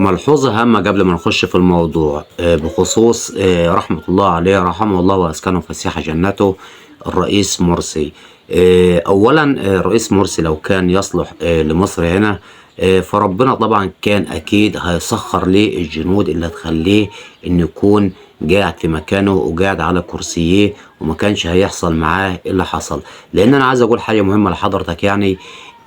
ملحوظة هامة قبل ما نخش في الموضوع بخصوص رحمة الله عليه رحمه الله وأسكنه فسيح جنته الرئيس مرسي. أولا الرئيس مرسي لو كان يصلح لمصر هنا، فربنا طبعا كان أكيد هيسخر ليه الجنود اللي هتخليه إنه يكون قاعد في مكانه وقاعد على كرسيه، وما كانش هيحصل معاه اللي حصل. لأن أنا عايز أقول حاجة مهمة لحضرتك، يعني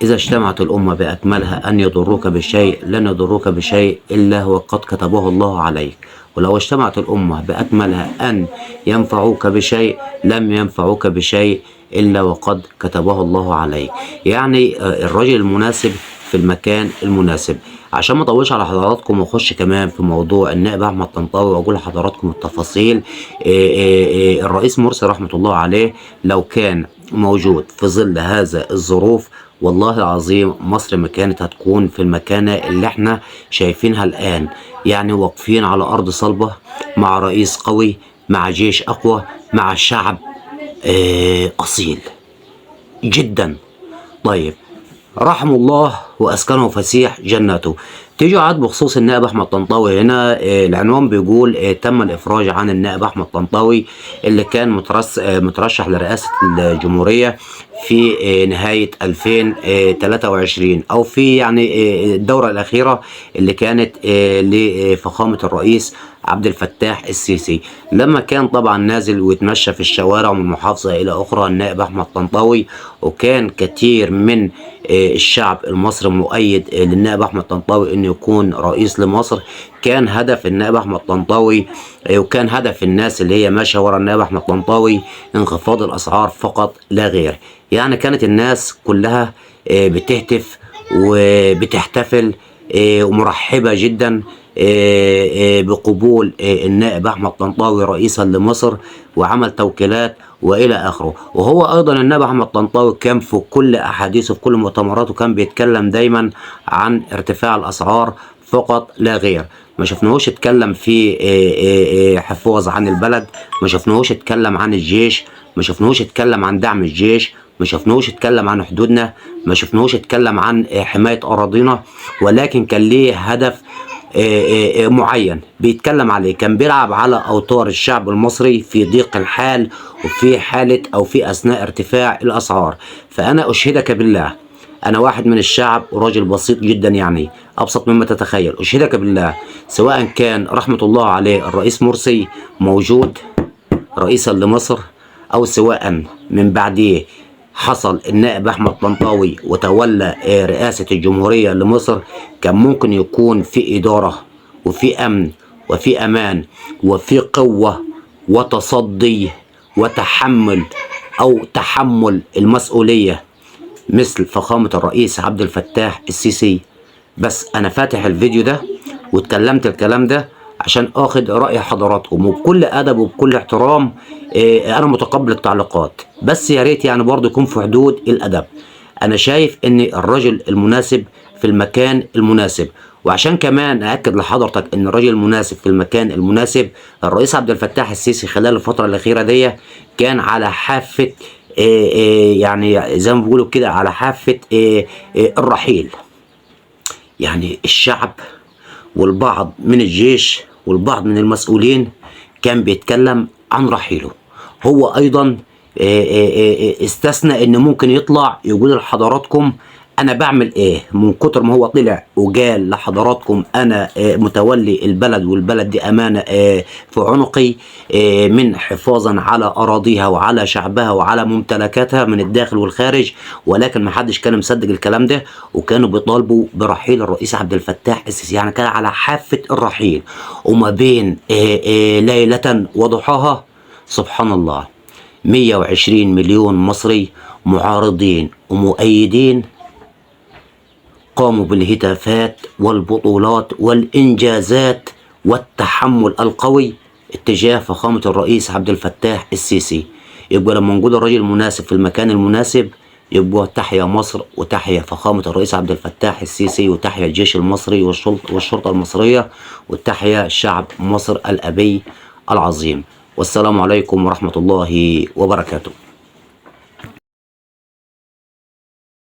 إذا اجتمعت الأمة بأكملها أن يضروك بشيء لن يضروك بشيء إلا وقد كتبه الله عليك، ولو اجتمعت الأمة بأكملها أن ينفعوك بشيء لم ينفعوك بشيء إلا وقد كتبه الله عليك. يعني الرجل المناسب في المكان المناسب. عشان ما اطولش على حضراتكم واخش كمان في موضوع النائب احمد طنطاوي واقول لحضراتكم التفاصيل، الرئيس مرسي رحمه الله عليه لو كان موجود في ظل هذا الظروف، والله العظيم مصر ما كانت هتكون في المكانة اللي احنا شايفينها الآن. يعني واقفين على أرض صلبة مع رئيس قوي، مع جيش أقوى، مع شعب أصيل جدا. طيب، رحم الله وأسكنه فسيح جنته. تيجوا عاد بخصوص النائب أحمد طنطاوي هنا، العنوان بيقول تم الإفراج عن النائب أحمد طنطاوي اللي كان مترشح لرئاسة الجمهورية في نهاية 2023 أو في يعني الدورة الأخيرة اللي كانت لفخامة الرئيس عبد الفتاح السيسي، لما كان طبعا نازل ويتمشى في الشوارع من محافظة إلى أخرى النائب أحمد طنطاوي، وكان كتير من الشعب المصري مؤيد للنائب أحمد طنطاوي إنه يكون رئيس لمصر. كان هدف النائب أحمد طنطاوي وكان هدف الناس اللي هي ماشية ورا النائب أحمد طنطاوي انخفاض الأسعار فقط لا غير. يعني كانت الناس كلها بتهتف وبتحتفل ومرحبة جدا بقبول النائب أحمد طنطاوي رئيسا لمصر وعمل توكيلات والى اخره. وهو ايضا النائب احمد طنطاوي كان في كل احاديثه في كل مؤتمراته كان بيتكلم دايما عن ارتفاع الاسعار فقط لا غير. ما شفناهوش اتكلم في حفاظ عن البلد، ما شفناهوش اتكلم عن الجيش، ما شفناهوش اتكلم عن دعم الجيش، ما شفناهوش اتكلم عن حدودنا، ما شفناهوش اتكلم عن حماية اراضينا، ولكن كان ليه هدف معين بيتكلم عليه. كان بيلعب على اوتار الشعب المصري في ضيق الحال وفي حالة او في اثناء ارتفاع الاسعار. فانا اشهدك بالله، انا واحد من الشعب وراجل بسيط جدا، يعني ابسط مما تتخيل. اشهدك بالله سواء كان رحمة الله عليه الرئيس مرسي موجود رئيسا لمصر، او سواء من بعديه حصل النائب احمد طنطاوي وتولى رئاسة الجمهورية لمصر، كان ممكن يكون في إدارة وفي أمن وفي أمان وفي قوة وتصدي وتحمل أو تحمل المسؤولية مثل فخامة الرئيس عبد الفتاح السيسي. بس أنا فاتح الفيديو ده واتكلمت الكلام ده عشان اخد رأي حضراتكم، وبكل ادب وبكل احترام. انا متقبل التعليقات، بس يا ريت يعني برضه يكون في حدود الادب. انا شايف ان الرجل المناسب في المكان المناسب. وعشان كمان ااكد لحضرتك ان الرجل المناسب في المكان المناسب، الرئيس عبد الفتاح السيسي خلال الفترة الاخيرة دي كان على حافة يعني زي ما بيقولوا كده على حافة الرحيل. يعني الشعب والبعض من الجيش والبعض من المسؤولين كان بيتكلم عن رحيله. هو ايضا استثنى ان ممكن يطلع يقول لحضراتكم انا بعمل ايه، من كتر ما هو طلع وقال لحضراتكم انا متولي البلد والبلد دي امانه في عنقي من حفاظا على اراضيها وعلى شعبها وعلى ممتلكاتها من الداخل والخارج. ولكن ما حدش كان مصدق الكلام ده، وكانوا بيطالبوا برحيل الرئيس عبد الفتاح السيسي. يعني كان على حافه الرحيل. وما بين ليله وضحاها سبحان الله 120 مليون مصري معارضين ومؤيدين قاموا بالهتافات والبطولات والإنجازات والتحمل القوي اتجاه فخامة الرئيس عبد الفتاح السيسي. يبقى لما نقول الرجل المناسب في المكان المناسب، يبقى تحيا مصر وتحيا فخامة الرئيس عبد الفتاح السيسي وتحيا الجيش المصري والشرطة المصرية وتحيا شعب مصر الأبي العظيم. والسلام عليكم ورحمة الله وبركاته.